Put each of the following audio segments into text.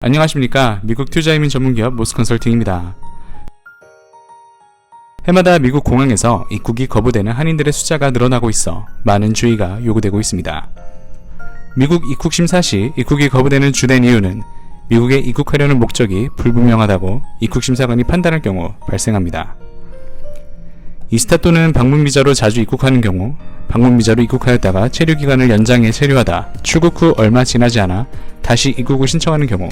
안녕하십니까. 미국 투자이민 전문기업 모스컨설팅입니다. 해마다 미국 공항에서 입국이 거부되는 한인들의 숫자가 늘어나고 있어 많은 주의가 요구되고 있습니다. 미국 입국 심사 시 입국이 거부되는 주된 이유는 미국에 입국하려는 목적이 불분명하다고 입국 심사관이 판단할 경우 발생합니다. 이스타 또는 방문 비자로 자주 입국하는 경우, 방문 비자로 입국하였다가 체류 기간을 연장해 체류하다 출국 후 얼마 지나지 않아 다시 입국을 신청하는 경우,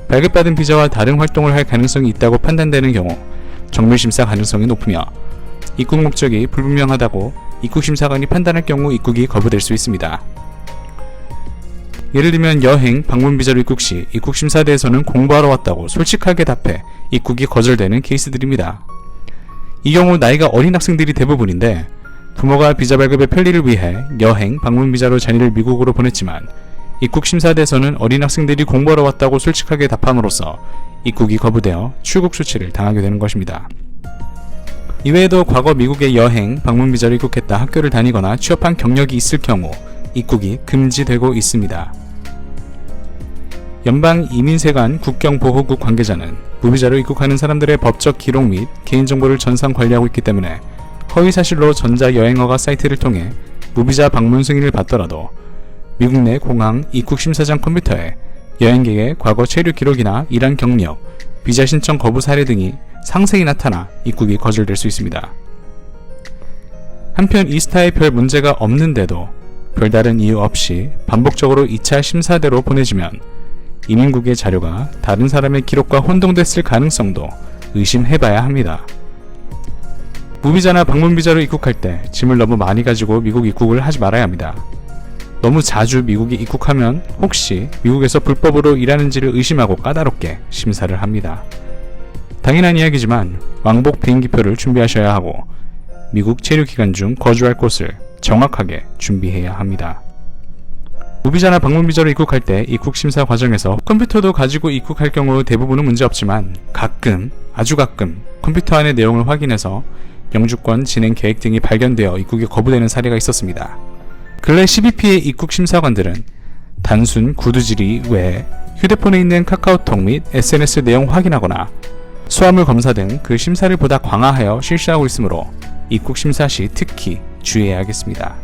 발급받은 비자와 다른 활동을 할 가능성이 있다고 판단되는 경우 정밀 심사 가능성이 높으며, 입국 목적이 불분명하다고 입국 심사관이 판단할 경우 입국이 거부될 수 있습니다. 예를 들면 여행, 방문 비자로 입국 시 입국 심사대에서는 공부하러 왔다고 솔직하게 답해 입국이 거절되는 케이스들입니다. 이 경우 나이가 어린 학생들이 대부분인데, 부모가 비자 발급의 편리를 위해 여행, 방문 비자로 자녀를 미국으로 보냈지만 입국 심사대에서는 어린 학생들이 공부하러 왔다고 솔직하게 답함으로써 입국이 거부되어 출국 조치를 당하게 되는 것입니다. 이외에도 과거 미국에 여행, 방문 비자로 입국했다 학교를 다니거나 취업한 경력이 있을 경우 입국이 금지되고 있습니다. 연방이민세관 국경보호국 관계자는 무비자로 입국하는 사람들의 법적 기록 및 개인정보를 전산 관리하고 있기 때문에 허위사실로 전자여행허가 사이트를 통해 무비자 방문 승인을 받더라도 미국 내 공항 입국심사장 컴퓨터에 여행객의 과거 체류 기록이나 일한 경력, 비자 신청 거부 사례 등이 상세히 나타나 입국이 거절될 수 있습니다. 한편 이스타에 별 문제가 없는데도 별다른 이유 없이 반복적으로 2차 심사대로 보내지면 이민국의 자료가 다른 사람의 기록과 혼동됐을 가능성도 의심해봐야 합니다. 무비자나 방문비자로 입국할 때 짐을 너무 많이 가지고 미국 입국을 하지 말아야 합니다. 너무 자주 미국에 입국하면 혹시 미국에서 불법으로 일하는지를 의심하고 까다롭게 심사를 합니다. 당연한 이야기지만 왕복 비행기표를 준비하셔야 하고 미국 체류 기간 중 거주할 곳을 정확하게 준비해야 합니다. 무비자나 방문비자로 입국할 때 입국 심사 과정에서 컴퓨터도 가지고 입국할 경우 대부분은 문제없지만 가끔, 아주 가끔 컴퓨터 안의 내용을 확인해서 영주권 진행 계획 등이 발견되어 입국이 거부되는 사례가 있었습니다. 근래 CBP의 입국 심사관들은 단순 구두 질의 외에 휴대폰에 있는 카카오톡 및 SNS 내용 확인하거나 수화물 검사 등 그 심사를 보다 강화하여 실시하고 있으므로 입국 심사 시 특히 주의해야겠습니다.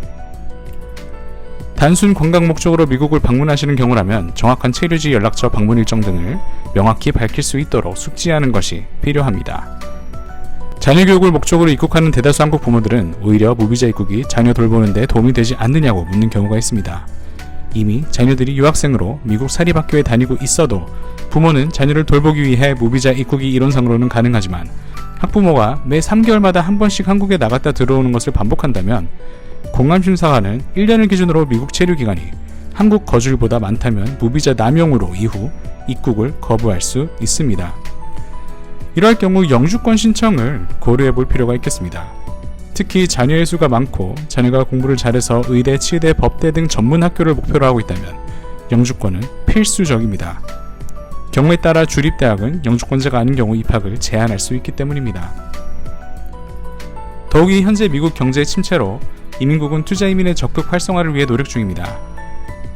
단순 관광 목적으로 미국을 방문하시는 경우라면 정확한 체류지, 연락처, 방문 일정 등을 명확히 밝힐 수 있도록 숙지하는 것이 필요합니다. 자녀 교육을 목적으로 입국하는 대다수 한국 부모들은 오히려 무비자 입국이 자녀 돌보는 데 도움이 되지 않느냐고 묻는 경우가 있습니다. 이미 자녀들이 유학생으로 미국 사립학교에 다니고 있어도 부모는 자녀를 돌보기 위해 무비자 입국이 이론상으로는 가능하지만 학부모가 매 3개월마다 한 번씩 한국에 나갔다 들어오는 것을 반복한다면 공안심사관은 1년을 기준으로 미국 체류 기간이 한국 거주일보다 많다면 무비자 남용으로 이후 입국을 거부할 수 있습니다. 이러할 경우 영주권 신청을 고려해 볼 필요가 있겠습니다. 특히 자녀의 수가 많고 자녀가 공부를 잘해서 의대, 치대, 법대 등 전문 학교를 목표로 하고 있다면 영주권은 필수적입니다. 경우에 따라 주립대학은 영주권자가 아닌 경우 입학을 제한할 수 있기 때문입니다. 더욱이 현재 미국 경제 침체로 이민국은 투자이민의 적극 활성화를 위해 노력 중입니다.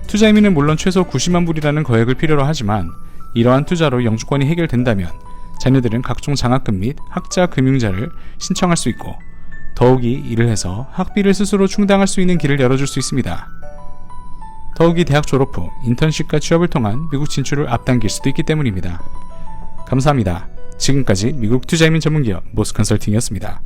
투자이민은 물론 최소 90만 불이라는 거액을 필요로 하지만 이러한 투자로 영주권이 해결된다면 자녀들은 각종 장학금 및 학자 금융자를 신청할 수 있고 더욱이 이를 해서 학비를 스스로 충당할 수 있는 길을 열어줄 수 있습니다. 더욱이 대학 졸업 후 인턴십과 취업을 통한 미국 진출을 앞당길 수도 있기 때문입니다. 감사합니다. 지금까지 미국 투자이민 전문기업 모스컨설팅이었습니다.